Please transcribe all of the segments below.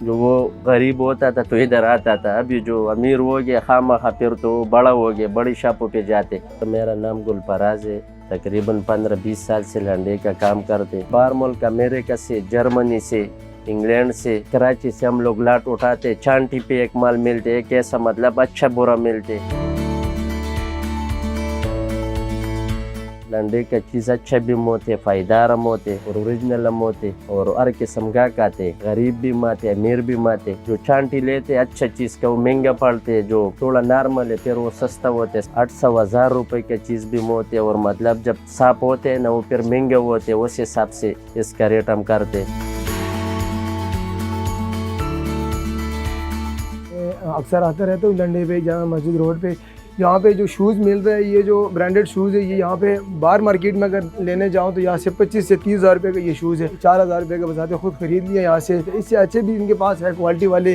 जो वो गरीब होता था तो इधर आता था, अभी जो अमीर हो गया खामखा फिर तो बड़ा हो गया, बड़ी शॉपों पे जाते। तो मेरा नाम गुलफराज है, तकरीबन 15-20 साल से लंडे का काम करते। बाहर मुल्क अमेरिका से, जर्मनी से, इंग्लैंड से, कराची से हम लोग लाट उठाते। चांटी पे एक माल मिलते, एक ऐसा मतलब अच्छा बुरा मिलते। लंडे का चीज़ अच्छा भी मोते, फायदार मोते और ओरिजिनल मोते और हर किस्म का खाते। गरीब भी माते, अमीर भी माते। जो चांटी लेते अच्छा चीज़ का वो महंगा पड़ते, जो थोड़ा नॉर्मल है फिर वो सस्ता होते। 800-1000 रुपए का चीज़ भी मोते और मतलब जब साफ होते हैं ना वो फिर महंगे होते। उस हिसाब से इसका रेट हम करते। अक्सर आता रहता हूँ लंडे पे, जहाँ मस्जिद रोड पे, यहाँ पे जो शूज़ मिल रहे हैं, ये जो ब्रांडेड शूज़ है, ये यहाँ पे बाहर मार्केट में अगर लेने जाऊँ तो यहाँ से 25 से 30 हज़ार रुपये का ये शूज़ है। 4000 रुपये का बताते खुद ख़रीद लिया यहाँ से। इससे अच्छे भी इनके पास है क्वालिटी वाले।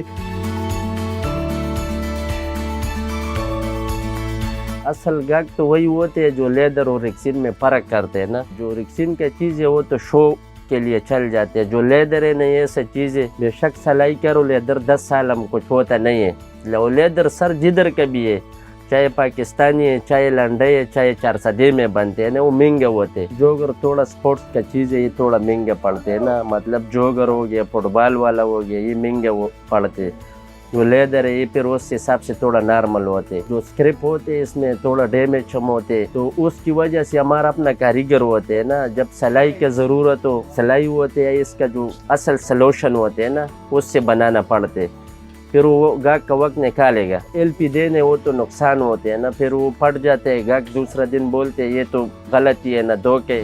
असल गाहक तो वही होते हैं जो लेदर और रिक्सिन में फ़र्क करते हैं ना। जो रिक्सिन की चीज़ है वो तो शो के लिए चल जाते हैं। जो लेदर है नहीं, ऐसा चीज़ है बेशक सिलाई करो लेदर 10 साल हम कुछ होता नहीं है। वो लेदर सर जिधर का भी है, चाहे पाकिस्तानी है, चाहे लंडे है, चाहे 4 सदी में बनते हैं ना, वो महंगे होते हैं। जोगर थोड़ा स्पोर्ट्स का चीज़ है, ये थोड़ा महंगे पड़ते हैं ना। मतलब जोगर हो गया, फुटबॉल वाला हो गया, ये महंगे वो पड़ते हैं। जो लेदर है ये फिर उस हिसाब से थोड़ा नॉर्मल होते हैं। जो स्क्रिप होते हैं इसमें थोड़ा डैमेज हम होते, तो उसकी वजह से हमारा अपना कारीगर होते हैं ना। जब सिलाई की ज़रूरत हो, सिलाई होते हैं, इसका जो असल सलोशन होते हैं ना उससे बनाना पड़ते। फिर वो गाहक का वक्त निकालेगा। LP देने वो तो नुकसान होते हैं ना, फिर वो फट जाते हैं। गाहक दूसरा दिन बोलते हैं ये तो गलत ही है ना, धोखे।